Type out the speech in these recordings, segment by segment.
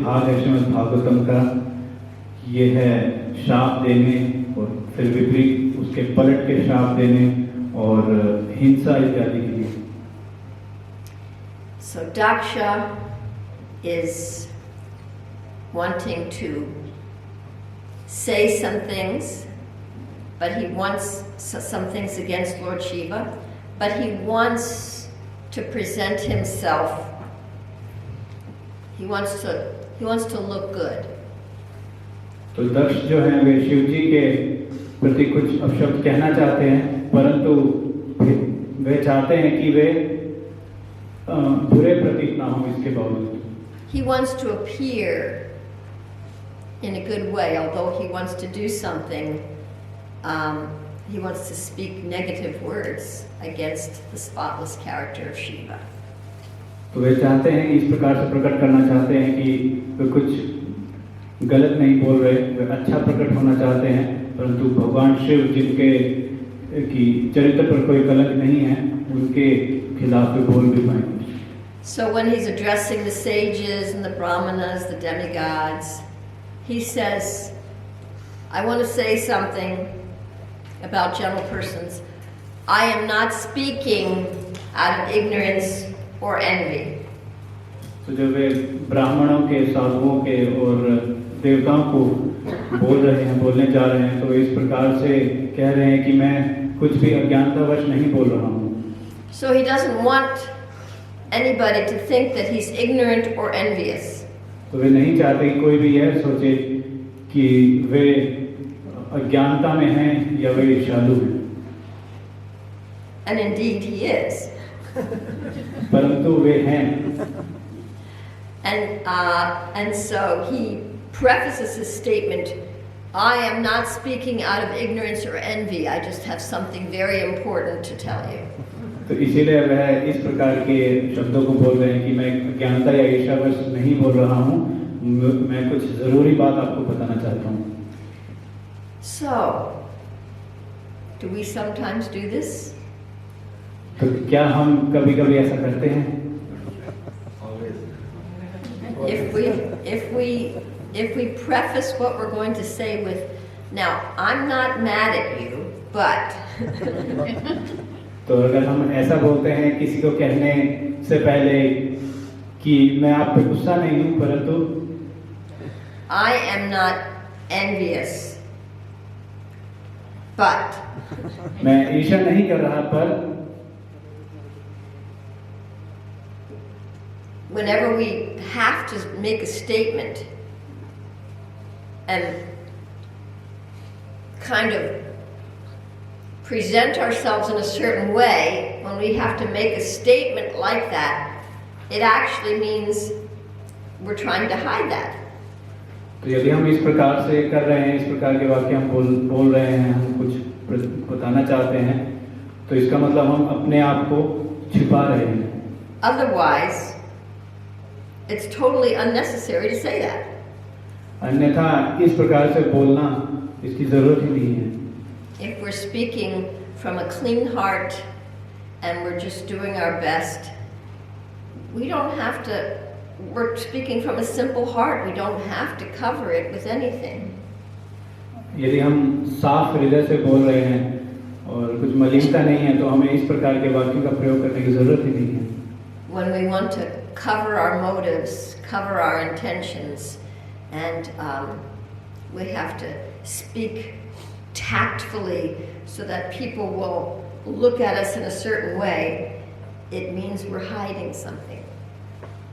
भाग है श्रीमद् भागवतम का, ये है श्राप देने और फिर विपरीत उसके पलट के श्राप देने और हिंसा इत्यादि के लिए। So Daksha is wanting to say some things, but he wants some things against Lord Shiva, but he wants to present himself. He wants to look good. तो दक्ष जो हैं वे शिव जी के प्रति कुछ अपशब्द कहना चाहते हैं, परंतु वे चाहते हैं कि वे बुरे प्रतीक ना हो इसके बावजूद। He wants to appear in a good way, although he wants to do something. He wants to speak negative words against the spotless character of Shiva. तो वे चाहते हैं इस प्रकार से प्रकट करना चाहते हैं कि वे कुछ गलत नहीं बोल रहे, वे अच्छा प्रकट होना चाहते हैं, परंतु भगवान शिव जिनके की चरित्र पर कोई कलंक नहीं है, उनके खिलाफ वे बोल भी पाएंगे। So when he's addressing the sages and the brahmanas, the demigods, he says, I want to say something about gentle persons. I am not speaking out of ignorance or envy. तो जब वे ब्राह्मणों के, साधुओं के और देवताओं को बोलने जा रहे हैं, तो इस प्रकार से कह रहे हैं कि मैं कुछ भी अज्ञानतावश नहीं बोल रहा हूँ। So he doesn't want anybody to think that he's ignorant or envious. तो वे नहीं चाहते कि कोई भी यह सोचे कि वे अज्ञानता में हैं या वे ईर्ष्यालु हैं। And indeed he is. परंतु वे हैं। And so he prefaces his statement, I am not speaking out of ignorance or envy. I just have something very important to tell you. तो इसीलिए वह इस प्रकार के शब्दों को बोल रहे हैं कि मैं अज्ञानता या ईर्ष्यावश नहीं बोल रहा हूँ, मैं कुछ जरूरी बात आपको बताना चाहता हूँ। So, do we sometimes do this? तो क्या हम कभी-कभी ऐसा करते हैं? If we preface what we're going to say with, now I'm not mad at you, but तो अगर हम ऐसा बोलते हैं किसी को कहने से पहले कि मैं आप पे गुस्सा नहीं हूँ, परंतु I am not envious, but मैं ईर्ष्या नहीं कर रहा, पर whenever we have to make a statement and kind of present ourselves in a certain way, when we have to make a statement like that, it actually means we're trying to hide that. तो यदि हम इस प्रकार से कर रहे हैं, इस प्रकार के वाक्य हम बोल रहे हैं, हम कुछ बताना चाहते हैं, तो इसका मतलब हम अपने आप को छिपा रहे हैं। Otherwise, it's totally unnecessary to say that. अन्यथा इस प्रकार से बोलना इसकी जरूरत ही नहीं है। If we're speaking from a clean heart and we're just doing our best, we don't have to, we're speaking from a simple heart, we don't have to cover it with anything. यदि हम साफ हृदय से बोल रहे हैं और कुछ मलिनता नहीं है, तो हमें इस प्रकार के वाक्यों का प्रयोग करने की जरूरत ही नहीं है। When we want to cover our motives, cover our intentions, and we have to speak tactfully so that people will look at us in a certain way, it means we're hiding something.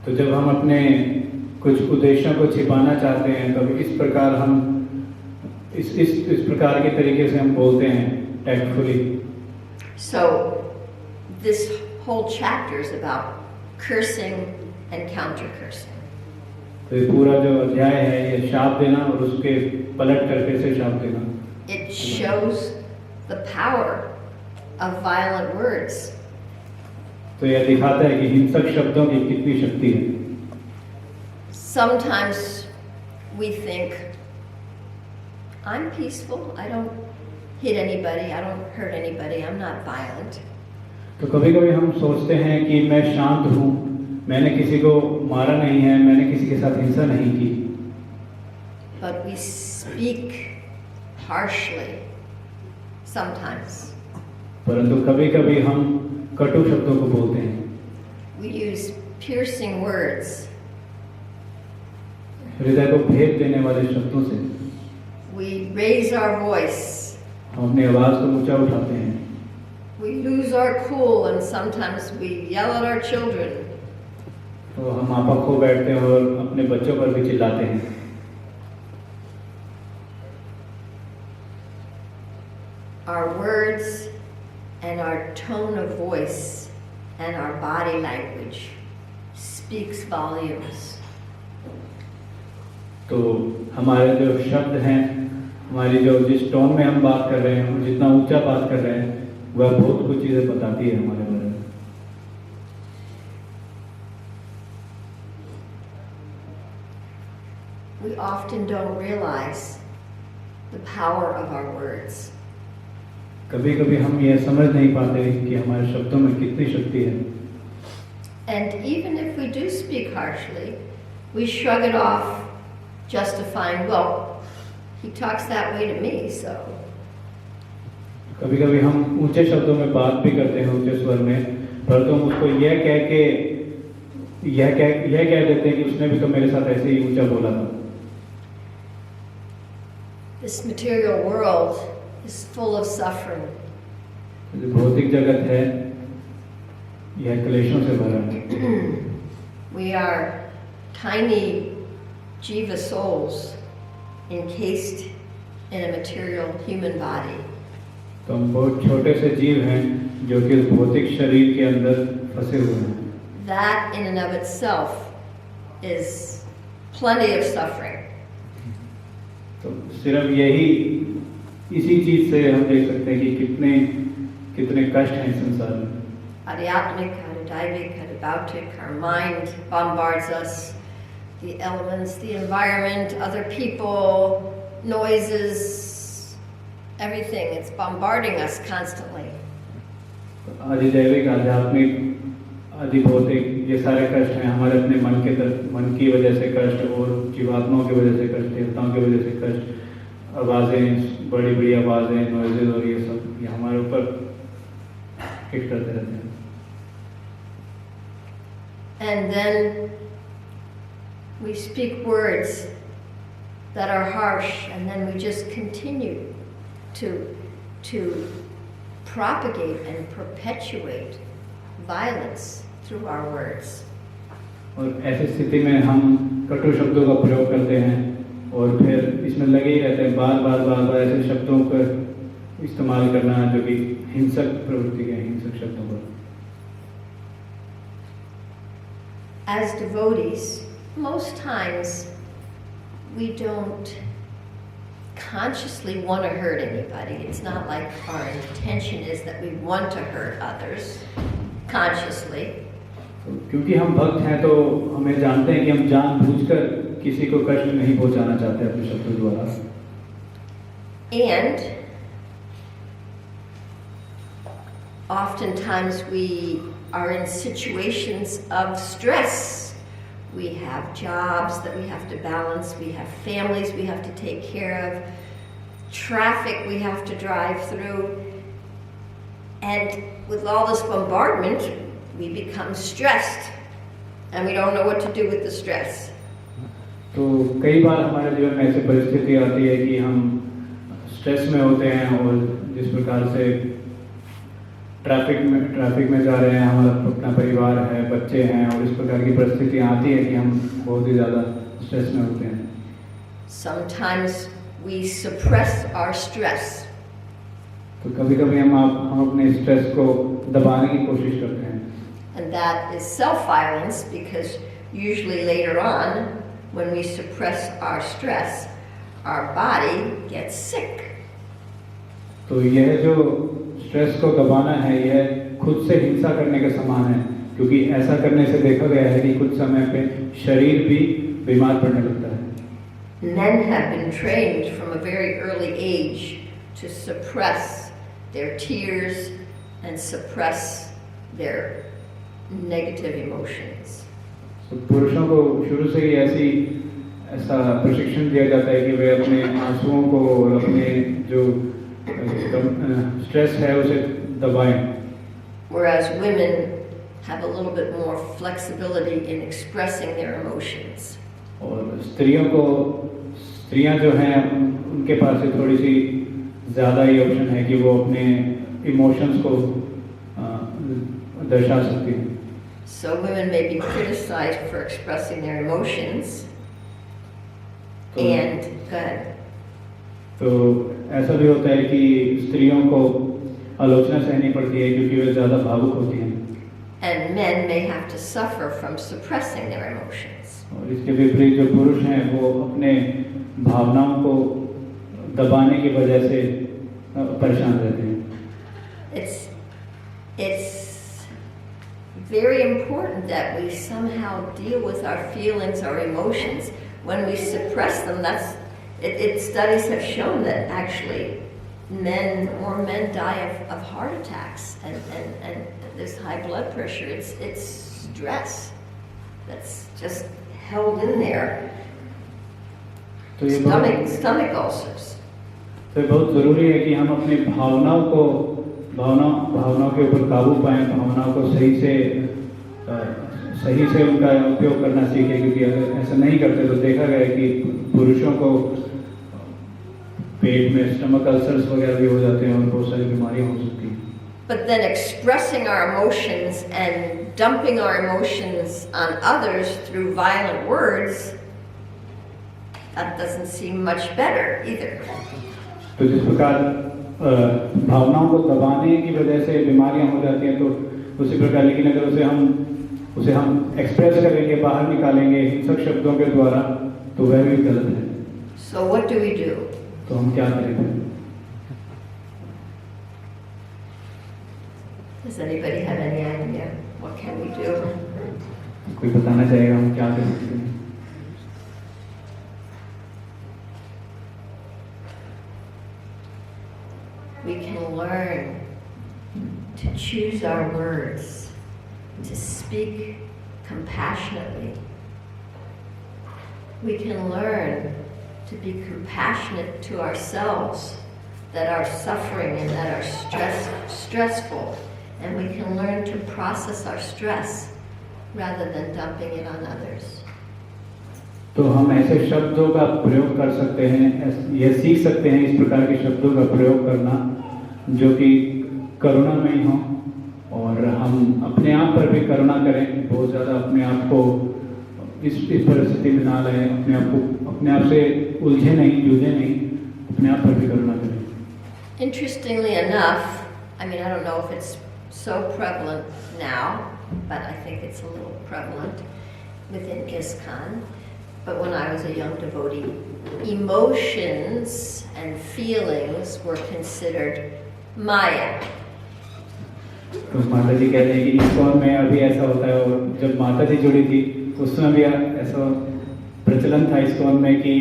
तो जब हम अपने कुछ उद्देश्यों को छिपाना चाहते हैं, तो इस प्रकार हम इस प्रकार के तरीके से हम बोलते हैं, tactfully. So this whole chapter is about cursing and counter cursing. तो ये पूरा जो अध्याय है, ये शाप देना और उसके पलट करके से शाप देना। It shows the power of violent words. तो यह दिखाता है कि हिंसक शब्दों की कितनी शक्ति है। Sometimes we think, I'm peaceful, I don't hit anybody, I don't hurt anybody, I'm not violent. तो कभी-कभी हम सोचते हैं कि मैं शांत हूँ, मैंने किसी को मारा नहीं है, मैंने किसी के साथ हिंसा नहीं की, but we speak harshly sometimes. परंतु कभी-कभी हम कटु शब्दों को बोलते हैं। We use piercing words. हृदय को भेद देने वाले शब्दों से We raise our voice. हम अपनी आवाज को ऊंचा उठाते हैं। We lose our cool and sometimes we yell at our children. तो हम आपा खो बैठते हैं और अपने बच्चों पर भी चिल्लाते हैं। Our words and our tone of voice and our body language speaks volumes. तो हमारे जो शब्द हैं, हमारी जो जिस टोन में हम बात कर रहे हैं और जितना ऊंचा बात कर रहे हैं, वह बहुत कुछ चीजें बताती है हमारे बारे में। We often don't realize the power of our words. कभी-कभी हम यह समझ नहीं पाते कि हमारे शब्दों में कितनी शक्ति है। And even if we do speak harshly, we shrug it off, justifying, well, he talks that way to me, so. कभी-कभी हम ऊंचे शब्दों में बात भी करते हैं, ऊंचे स्वर में, पर तो हम उसको यह कह देते हैं कि उसने भी तो मेरे साथ ऐसे ही ऊंचा बोला था। This material world is full of suffering. जो भौतिक जगत है, यह क्लेशों से भरा है। We are tiny jiva souls encased in a material human body. तो हम बहुत छोटे से जीव हैं जो कि इस भौतिक शरीर के अंदर फंसे हुए हैं। That in and of itself is plenty of suffering. तो सिर्फ यही इसी चीज से हम देख सकते हैं कि कितने कष्ट हैं इस संसार में। Adhyatmic, adhaivic, adibautic, our mind bombards us. The elements, the environment, other people, noises, everything. It's bombarding us constantly. अधिदैविक, आध्यात्मिक, अधिभौतिक, ये सारे कष्ट हैं हमारे अपने मन की वजह से कष्ट और जीवात्माओं की वजह से कष्ट, देवताओं की वजह से कष्ट, आवाजें, बड़ी आवाजें, नॉइजेस और ये सब ये हमारे ऊपर हिट करते रहते हैं। And then we speak words that are harsh, and then we just continue to propagate and perpetuate violence through our words. और ऐसी स्थिति में हम कटु शब्दों का प्रयोग करते हैं और फिर इसमें लगे ही रहते हैं बार ऐसे शब्दों का इस्तेमाल करना जो कि हिंसक प्रवृत्ति के हिंसक शब्दों पर। As devotees, most times we don't consciously want to hurt anybody. It's not like our intention is that we want to hurt others consciously. क्योंकि हम भक्त हैं तो हमें जानते हैं कि हम जानबूझकर किसी को कष्ट नहीं पहुंचाना चाहते अपने शब्दों द्वारा। And oftentimes we are in situations of stress. We have jobs that we have to balance, we have families we have to take care of, traffic we have to drive through, and with all this bombardment, we become stressed, and we don't know what to do with the stress. तो कई बार हमारे जीवन में ऐसी परिस्थिति आती है कि हम स्ट्रेस में होते हैं और जिस प्रकार से ट्रैफिक में जा रहे हैं, हमारा अपना परिवार है, बच्चे हैं और इस प्रकार की परिस्थितियाँ आती है कि हम बहुत ही ज़्यादा स्ट्रेस में होते हैं। Sometimes we suppress our stress. तो कभी-कभी हम अपने स्ट्रेस को दबाने की कोशिश करते हैं। And that is self-violence, because usually later on, when we suppress our stress, our body gets sick. तो यह जो स्ट्रेस को दबाना है, यह खुद से हिंसा करने के समान है, क्योंकि ऐसा करने से देखा गया है कि कुछ समय पे शरीर भी बीमार पड़ने लगता है। Men have been trained from a very early age to suppress their tears and suppress their negative emotions. तो पुरुषों को शुरू से ही ऐसा प्रशिक्षण दिया जाता है कि वे अपने आंसुओं को और अपने जो स्ट्रेस है उसे दबाएं। Whereas women have a little bit more flexibility in expressing their emotions. और स्त्रियां जो हैं उनके पास से थोड़ी सी ज़्यादा ही ऑप्शन है कि वो अपने इमोशंस को दर्शा सकती हैं। So women may be criticized for expressing their emotions. And go ahead. तो ऐसा भी होता है कि स्त्रियों को आलोचना सहनी पड़ती है क्योंकि वे ज़्यादा भावुक होती हैं। And men may have to suffer from suppressing their emotions. और इसके विपरीत जो पुरुष हैं वो अपने भावनाओं को दबाने की वजह से परेशान रहते हैं। It's very important that we somehow deal with our feelings, our emotions. When we suppress them, studies have shown that actually more men die of heart attacks and this high blood pressure. It's stress that's just held in there. Stomach ulcers. तो बहुत ज़रूरी है कि हम अपनी भावनाओं के ऊपर काबू पाएं, भावनाओं को सही से उनका उपयोग करना सीखें, क्योंकि अगर ऐसा नहीं करते तो देखा गया है कि पुरुषों को पेट में स्टमक अल्सर्स वगैरह भी हो जाते हैं और बहुत सारी बीमारियां हो सकती हैं। But then expressing our emotions and dumping our emotions on others through violent words, that doesn't seem much better either. तो जिस प्रकार भावनाओं को दबाने की वजह से बीमारियां हो जाती हैं, तो उसी प्रकार लेकिन अगर उसे हम एक्सप्रेस करेंगे, बाहर निकालेंगे हिंसक शब्दों के द्वारा, तो वह भी गलत है। So what do we do? तो हम क्या करेंगे? Does anybody have any idea? What can we do? कोई बताना चाहेगा हम क्या कर सकते हैं? We can learn to choose our words, to speak compassionately. We can learn to be compassionate to ourselves that are suffering and that are stressful, and we can learn to process our stress rather than dumping it on others. तो हम ऐसे शब्दों का प्रयोग कर सकते हैं, यह सीख सकते हैं इस प्रकार के शब्दों का प्रयोग करना जो कि करुणामय हो, और हम अपने आप पर भी करुणा करें, बहुत ज़्यादा अपने आप को इस परिस्थिति में ना लाएं, अपने आप से उलझे नहीं, जूझे नहीं, अपने आप पर भी करुणा करें। Interestingly enough, I mean, I don't know if it's so prevalent now, but I think it's a little prevalent within ISKCON. But when I was a young devotee, emotions and feelings were considered Maya. तो माता जी कहते हैं कि ISKCON में अभी ऐसा होता है, और जब माता जी जुड़ी थी उसमें भी ऐसा प्रचलन था ISKCON में कि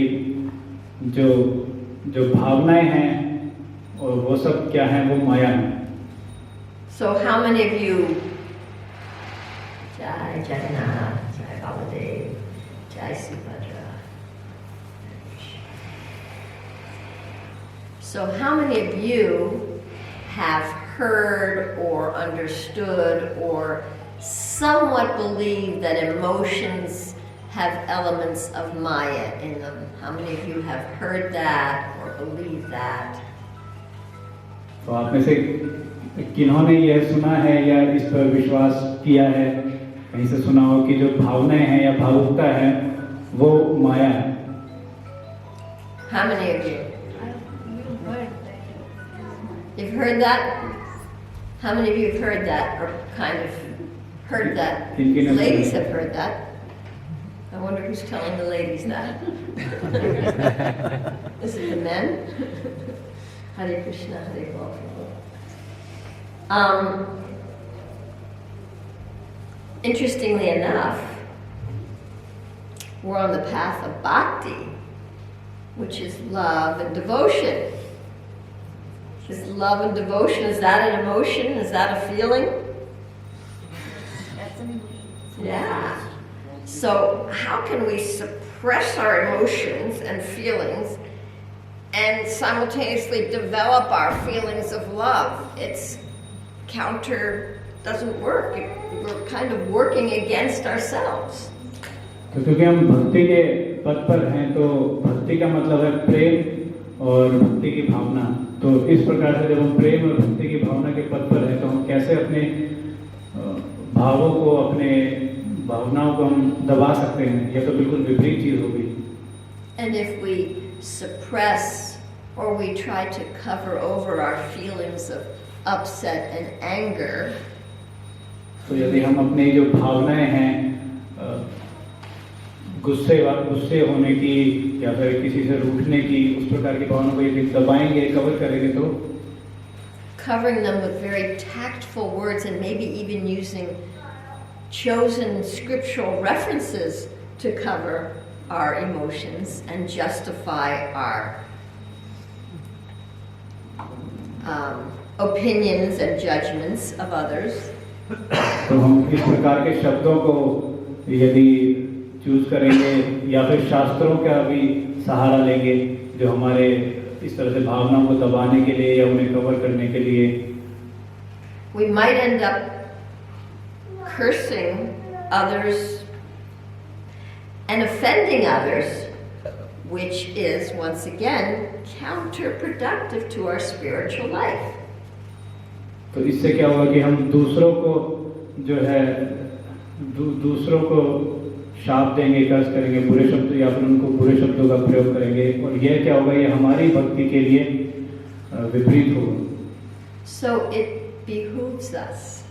जो भावनाएं हैं और वो सब क्या हैं, वो माया है। So how many of you, Jai Jagannath, Jai Baladev, Jai Subhadra. So how many of you have heard or understood or somewhat believe that emotions have elements of Maya in them? How many of you have heard that or believe that? तो आप में से किन्होंने यह सुना है या इस पर विश्वास किया है, कहीं से सुना हो कि जो भावनाएं हैं या भावुकता है वो माया है? How many of you? You've heard that? How many of you have heard that or kind of heard that? The ladies have heard that. I wonder who's telling the ladies that. Is it the men? Hare Krishna, Hare Krishna. Interestingly enough, we're on the path of bhakti, which is love and devotion. Is love and devotion, is that an emotion? Is that a feeling? That's an emotion. Yeah. So how can we suppress our emotions and feelings and simultaneously develop our feelings of love? It's doesn't work. We're kind of working against ourselves. तो क्योंकि हम भक्ति के पद पर हैं, तो भक्ति का मतलब है प्रेम और भक्ति की भावना। तो इस प्रकार से जब हम प्रेम और भक्ति की भावना के पद पर हैं, तो हम कैसे अपने भावों को, अपने भावनाओं को हम दबा सकते हैं? यह तो बिल्कुल विपरीत चीज होगी। And if we suppress or we try to cover over our feelings of upset and anger, तो यदि हम अपनी जो भावनाएं हैं, गुस्से होने की या फिर किसी से रूठने की, उस प्रकार की भावनाओं को यदि दबाएंगे, कवर करेंगे, तो covering them with very tactful words and maybe even using chosen scriptural references to cover our emotions and justify our opinions and judgments of others. तो हम इस प्रकार के शब्दों को यदि चूज करेंगे या फिर शास्त्रों का भी सहारा लेंगे, जो हमारे इस तरह से भावनाओं को दबाने के लिए या उन्हें कवर करने के लिए, we might end up cursing others and offending others, which is once again counterproductive to our spiritual life. तो इससे क्या होगा कि हम दूसरों को जो है दूसरों को शाप देंगे, कर्ज करेंगे, बुरे शब्द या फिर उनको बुरे शब्दों का प्रयोग करेंगे, और यह क्या होगा, ये हमारी भक्ति के लिए विपरीत होगा। So it behooves us.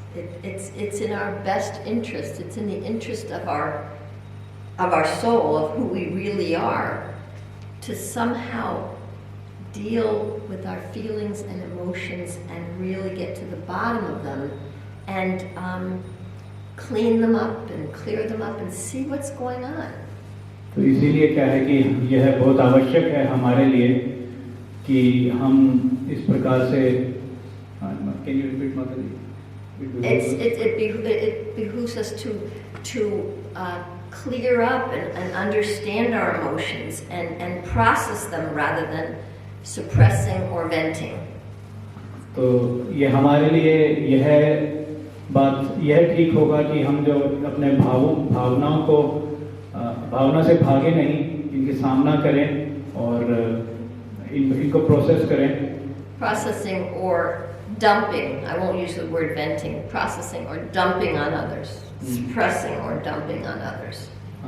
It's in our best interest. It's in the interest of our soul, of who we really are, to somehow deal with our feelings and emotions and really get to the bottom of them and clean them up and clear them up and see what's going on. तो इसीलिए क्या है कि यह बहुत आवश्यक है हमारे लिए कि हम इस प्रकार से, can you repeat, Mataji? It behooves us to clear up and understand our emotions and process them rather than suppressing or venting. तो ये हमारे लिए यह ठीक होगा कि हम जो अपने भावनाओं को भावना से भागे नहीं, इनके सामना करें और इनको प्रोसेस करें। Processing or dumping, I won't use the word venting, processing or dumping on others, suppressing or dumping on others.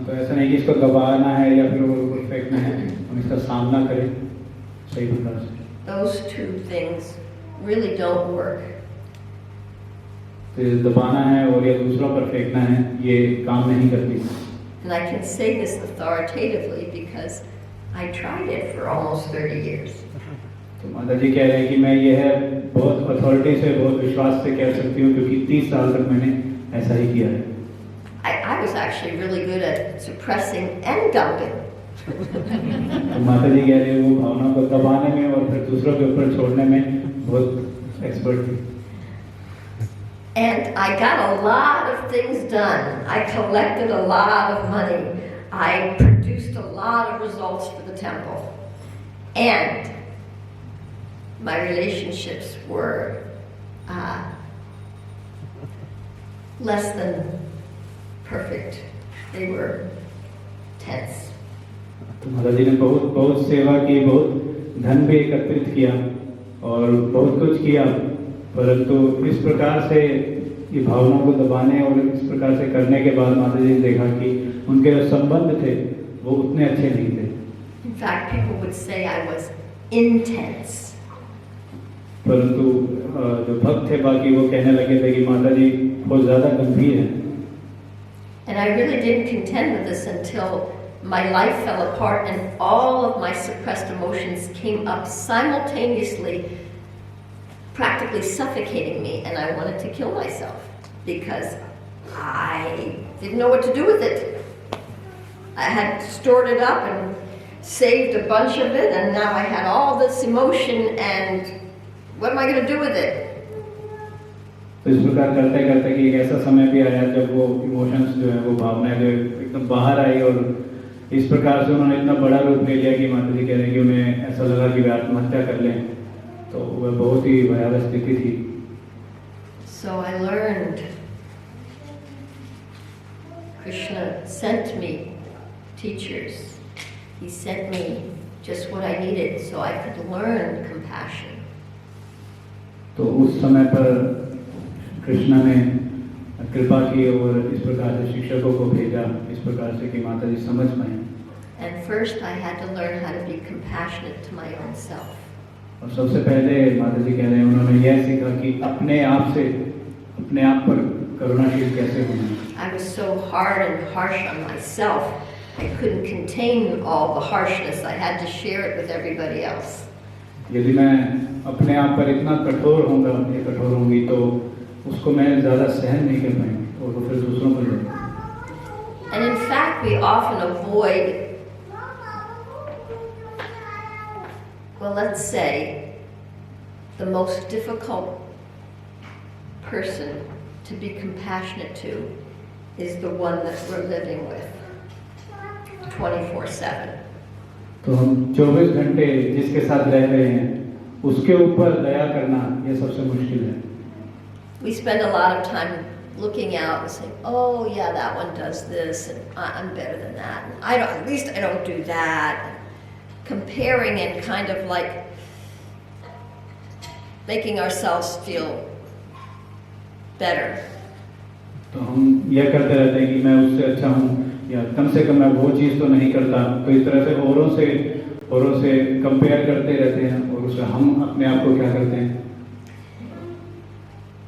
तो ऐसा नहीं कि इसको दबाना है या फिर वो फेंकना है, हम इसका सामना करें सही प्रकार से। Those two things really don't work. तो दबाना है और या दूसरों पर फेंकना है, ये काम नहीं करती। And I can say this authoritatively because I tried it for almost 30 years. तो माताजी कह रहे हैं कि मैं यह बहुत अथॉरिटी से, बहुत विश्वास से कह सकती हूँ, क्योंकि 30 साल तक मैंने ऐसा ही किया है। I was actually really good at suppressing and dumping. तो माताजी कह रहे हैं वो भावना को दबाने में और फिर दूसरों के ऊपर छोड़ने में बहुत एक्सपर्ट थी। And I got a lot of things done. I collected a lot of money. I produced a lot of results for the temple. And my relationships were less than perfect. They were tense. तो माताजी ने बहुत सेवा की, बहुत धन भी एकत्रित किया और बहुत कुछ किया, परंतु इस प्रकार से ये भावनाओं को दबाने और इस प्रकार से करने के बाद माताजी ने देखा कि उनके जो संबंध थे वो उतने अच्छे नहीं थे। In fact, people would say I was intense. परंतु जो भक्त थे बाकी वो कहने लगे थे कि माताजी बहुत ज्यादा गंभीर है। And I really didn't contend with this until my life fell apart and all of my suppressed emotions came up simultaneously, practically suffocating me, and I wanted to kill myself because I didn't know what to do with it. I had stored it up and saved a bunch of it, and now I had all this emotion, and what am I going to do with it? तो तो इस प्रकार करते करते कि एक ऐसा समय भी आया जब वो इमोशंस जो है, वो भावनाएं जो है एकदम बाहर आई, और इस प्रकार से उन्होंने इतना बड़ा रूप ले लिया कि माता जी कह रहे हैं कि उन्हें ऐसा लगा कि वे आत्महत्या कर लें। तो वह बहुत ही भयावह स्थिति थी। So I learned Krishna sent me teachers. He sent me just what I needed so I could learn compassion. तो उस समय पर कृष्णा ने कृपा की और इस प्रकार से शिक्षकों को भेजा, इस प्रकार से कि माता जी समझ पाए। And first I had to learn how to be compassionate to my own self. और सबसे पहले माता जी कह रहे हैं उन्होंने यह सीखा कि अपने आप से, अपने आप पर करुणाशील कैसे होना है। I was so hard and harsh on myself. I couldn't contain all the harshness. I had to share it with everybody else. यदि मैं अपने आप पर इतना कठोर होऊंगा या कठोर होंगी तो उसको मैं ज़्यादा सहन नहीं कर पाएंगी और वो फिर दूसरों पर जाएगा। And in fact, we often avoid, well, let's say, the most difficult person to be compassionate to is the one that we're living with 24/7. तो हम 24 घंटे जिसके साथ रह रहे हैं उसके ऊपर दया करना ये सबसे मुश्किल है। We spend a lot of time looking out and saying, "Oh yeah, that one does this, and I'm better than that. And at least I don't do that." Comparing and kind of like making ourselves feel better. तो हम यह करते रहते हैं कि मैं उससे अच्छा हूँ या कम से कम मैं वो चीज़ तो नहीं करता, तो इस तरह से औरों से कंपेयर करते रहते हैं और उससे हम अपने आप को क्या करते हैं।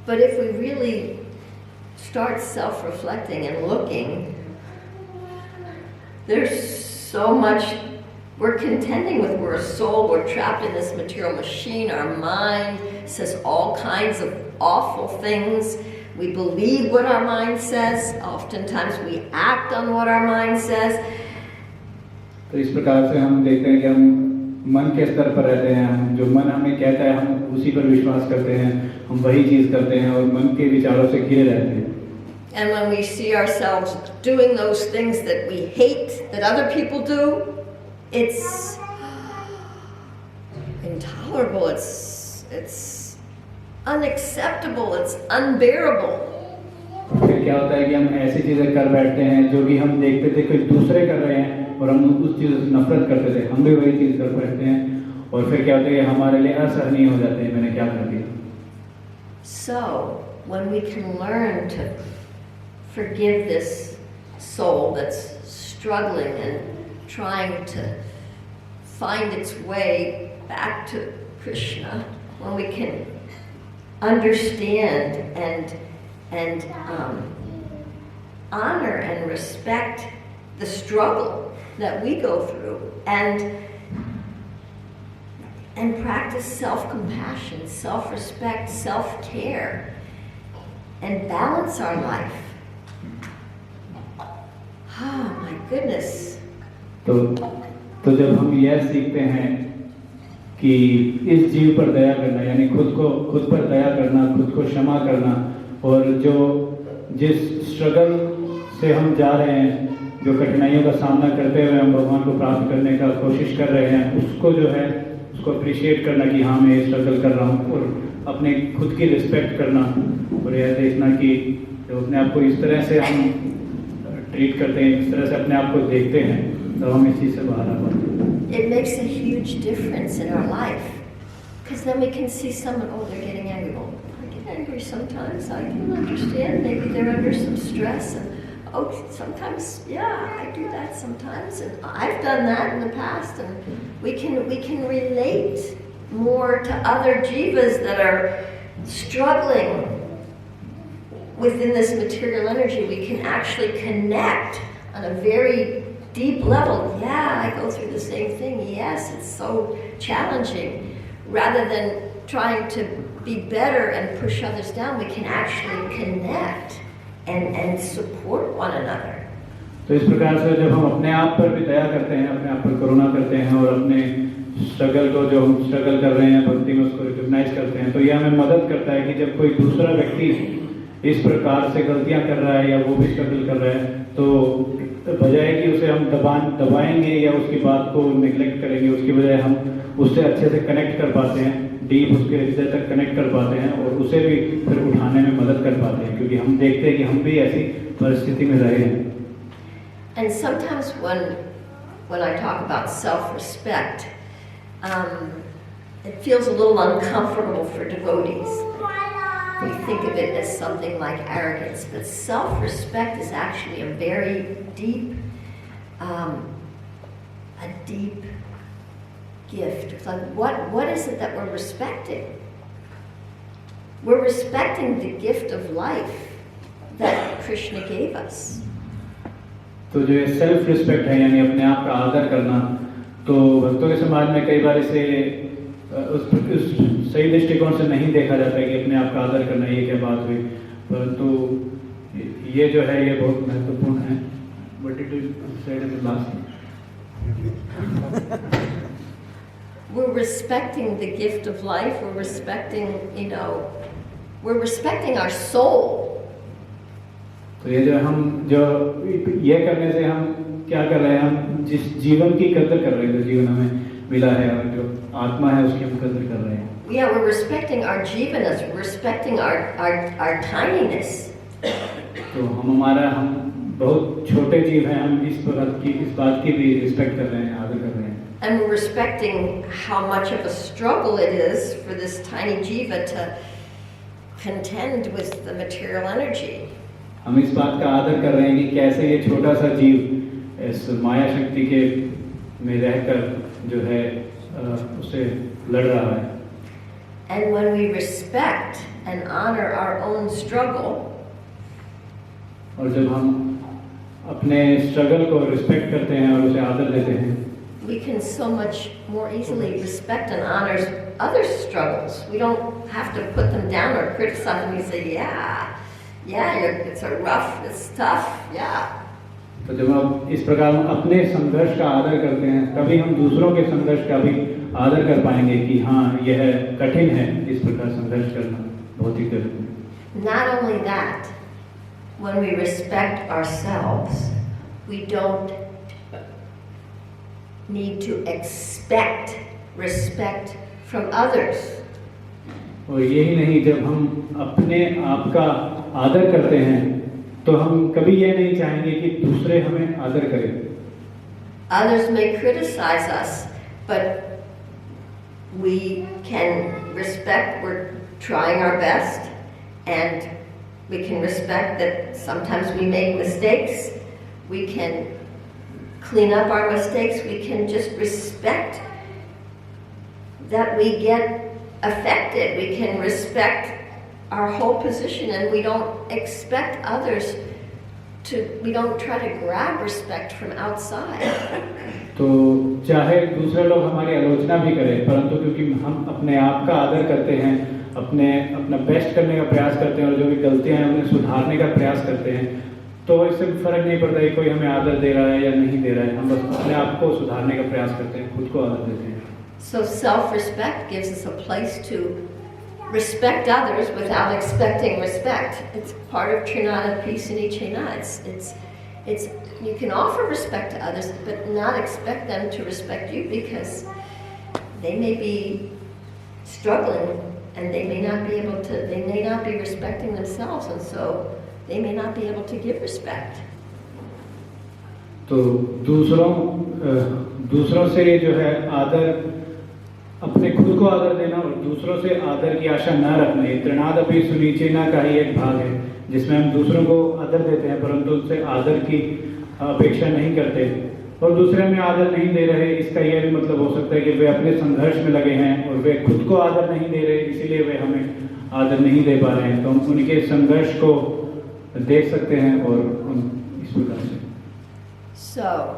But if we really start self-reflecting and looking, there's so much we're contending with. We're a soul, we're trapped in this material machine. Our mind says all kinds of awful things. We believe what our mind says. Oftentimes we act on what our mind says. तो इस प्रकार से हम देखते हैं कि हम मन के स्तर पर रहते हैं, जो मन हमें कहता है हम उसी पर विश्वास करते हैं, हम वही चीज़ करते हैं और मन के विचारों से घिरे रहते हैं। And when we see ourselves doing those things that we hate that other people do, it's intolerable, it's unacceptable, it's unbearable. फिर क्या होता है कि हम ऐसी चीजें कर बैठते हैं जो भी हम देखते थे कोई दूसरे कर रहे हैं और हम उस चीज से नफरत करते थे, हम भी वही चीज कर बैठते हैं और फिर क्या होता है कि हमारे लिए असहनीय हो जाते हैं, मैंने क्या कर दिया। So when we can learn to forgive this soul that's struggling and trying to find its way back to Krishna, when we can understand and honor and respect the struggle that we go through and practice self-compassion, self-respect, self-care, and balance our life. Oh my goodness. तो जब हम यह सीखते हैं कि इस जीव पर दया करना, यानी खुद पर दया करना, खुद को क्षमा करना, और जिस स्ट्रगल से हम जा रहे हैं, जो कठिनाइयों का सामना करते हुए हम भगवान को प्राप्त करने का कोशिश कर रहे हैं, उसको जो है उसको अप्रिशिएट करना कि हाँ मैं ये स्ट्रगल कर रहा हूँ, और अपने खुद की रिस्पेक्ट करना और यह देखना कि जब अपने आप को इस तरह से हम ट्रीट करते हैं, इस तरह से अपने आप को देखते हैं, तब हम इस चीज़ से बाहर आ पाते हैं। It makes a huge difference in our life, because then we can see someone, oh, they're getting angry. Oh, I get angry sometimes. I can understand. Maybe they're under some stress, and oh, sometimes, yeah, I do that sometimes, and I've done that in the past, and we can relate more to other jivas that are struggling within this material energy. We can actually connect on a very deep level. Yeah, I go through the same thing. Yes, it's so challenging. Rather than trying to be better and push others down, we can actually connect and support one another. तो इस प्रकार से जब हम अपने आप पर भी दया करते हैं, अपने आप पर करुणा करते हैं और अपने स्ट्रगल को, जो हम स्ट्रगल कर रहे हैं भक्ति में, उसको रिकॉग्नाइज करते हैं, तो ये हमें मदद करता है कि जब कोई दूसरा व्यक्ति इस प्रकार से गलतियां कर रहा है या वो भी स्ट्रगल कर रहा है, तो बजाय कि उसे हम दबाएंगे या उसकी बात को निगलेक्ट करेंगे, उसकी बजाय हम उससे अच्छे से कनेक्ट कर पाते हैं, डीप उसके हृदय तक कनेक्ट कर पाते हैं और उसे भी फिर उठाने में मदद कर पाते हैं, क्योंकि हम देखते हैं कि हम भी ऐसी परिस्थिति में रहे हैं. And sometimes when I talk about self-respect, it feels a little uncomfortable for devotees. We think of it as something like arrogance, but self-respect is actually a very deep, gift. It's like, what is it that we're respecting? We're respecting the gift of life that Krishna gave us. तो जो ये self respect है, यानी अपने आप का आदर करना, तो भक्तों के समाज में कई बार इसे उस सही दृष्टिकोण से नहीं देखा जाता है कि अपने आप का आदर करना, ये क्या बात हुई, परंतु ये जो है ये बहुत महत्वपूर्ण है. What did you say in the last? We're respecting the gift of life. We're respecting, we're respecting our soul. तो ये ये करने से हम क्या कर रहे हैं, हम जिस जीवन की कदर कर रहे हैं, जो जीवन हमें मिला है और जो आत्मा है उसकी हम कदर कर रहे हैं. Yeah, we're respecting our jivanas, we're respecting our tininess. तो हम बहुत छोटे जीव हैं, हम इस बात की भी रिस्पेक्ट कर रहे हैं, आदर कर रहे हैं. And we're respecting how much of a struggle it is for this tiny jiva to contend with the material energy. हम इस बात का आदर कर रहे हैं कि कैसे ये छोटा सा जीव इस माया शक्ति के में रहकर जो है उसे लड़ रहा है. And when we respect and honor our own struggle, और जब हम अपने स्ट्रगल को रिस्पेक्ट करते हैं और उसे आदर देते हैं, we can so much more easily respect and honor others' struggles. We don't have to put them down or criticize them. We say, it's it's tough, yeah. तो जब हम इस प्रकार अपने संघर्ष का आदर करते हैं, तभी हम दूसरों के संघर्ष का भी आदर कर पाएंगे कि हाँ, यह कठिन है, इस प्रकार संघर्ष करना बहुत ही कठिन है. Not only that, when we respect ourselves, we don't need to expect respect from others. और यही नहीं, जब हम अपने आप का आदर करते हैं तो हम कभी ये नहीं चाहेंगे कि दूसरे हमें आदर करें. Others may criticize us, but we can respect, we're trying our best, and we can respect that sometimes we make mistakes. We can clean up our mistakes. We can just respect that we get affected. We can respect our whole position, and we don't expect others to, we don't try to grab respect from outside. तो चाहे दूसरे लोग हमारी आलोचना भी करें, परंतु क्योंकि हम अपने आप का आदर करते हैं, अपना बेस्ट करने का प्रयास करते हैं और जो भी गलतियां हैं उन्हें सुधारने का प्रयास करते हैं, तो इससे फर्क नहीं पड़ता कि कोई हमें आदर दे रहा है या नहीं दे रहा है. हम बस अपने आप को सुधारने का प्रयास करते हैं, खुद को आदर देते हैं. So self-respect gives us a place to respect others without expecting respect. It's part of Trinada peace in each it's you can offer respect to others, but not expect them to respect you, because they may be struggling and they may not be respecting themselves, and so they may not be able to give respect. तो दूसरों से जो है आदर, अपने खुद को आदर देना और दूसरों से आदर की आशा न रखना, ये त्रिनादपि सुनिचेना का ही एक भाग है, जिसमें हम दूसरों को आदर देते हैं परंतु उनसे आदर की अपेक्षा नहीं करते, और दूसरे हमें आदर नहीं दे रहे. इसका यह भी मतलब हो सकता है कि वे अपने संघर्ष में लगे हैं और वे खुद को आदर नहीं दे रहे, इसीलिए वे हमें आदर नहीं दे पा रहे हैं. तो हम उनके संघर्ष को देख सकते हैं और इस प्रकार से. So,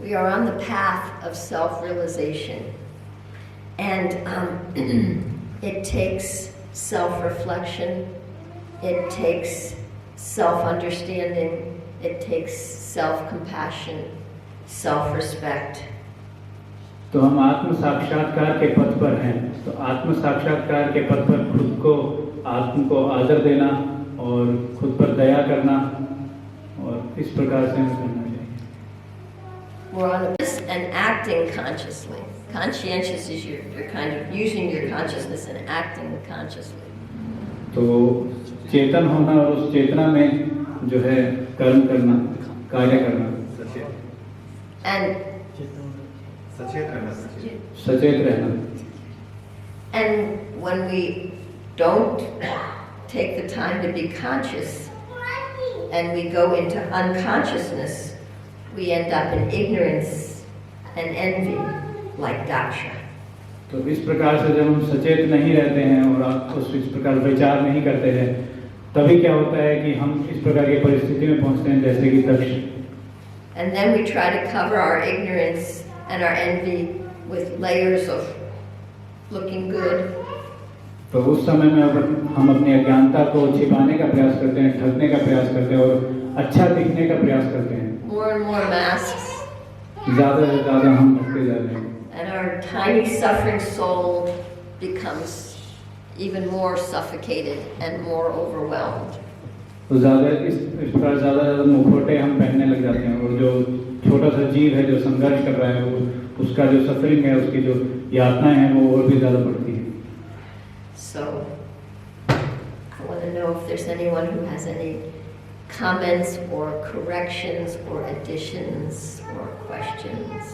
we are on the path of self-realization, and it takes self-reflection, it takes self-understanding, it takes self-compassion, self-respect, तो हम आत्म साक्षात्कार के पथ पर हैं। तो आत्म साक्षात्कार के पथ पर खुद को आत्म को आदर देना और खुद पर दया करना और इस प्रकार से हमें करना चाहिए। We're on this and acting consciously. Conscientious is you're kind of using your consciousness and acting consciously. तो चेतन होना और उस चेतना में जो है कर्म करना, कार्य करना, And सचेत रहना। And when we don't take the time to be conscious and we go into unconsciousness, we end up in ignorance and envy, like Daksha. तो इस प्रकार से जब हम सचेत नहीं रहते हैं और आप इस प्रकार विचार नहीं करते हैं, तभी क्या होता है कि हम इस प्रकार की परिस्थिति में पहुंचते हैं जैसे कि दक्ष। And then we try to cover our ignorance and our envy with layers of looking good. तो उस समय में हम अपनी अज्ञानता को छिपाने का प्रयास करते हैं, ढकने का प्रयास करते हैं और अच्छा दिखने का प्रयास करते हैं। More and more masks. ज़्यादा से ज़्यादा हम ढकते जा रहे हैं। And our tiny suffering soul becomes even more suffocated and more overwhelmed. तो ज़्यादा इस प्रकार ज़्यादा मुखौटे हम पहनने लग जाते हैं और जो छोटा सा जीव है जो संघर्ष कर रहा है वो उसका जो सफरिंग है, उसकी जो यातनाएं हैं वो और भी ज़्यादा बढ़ती हैं। So, I want to know if there's anyone who has any comments or corrections or additions or questions.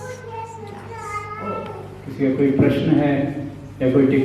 Oh. किसी का कोई प्रश्न है या कोई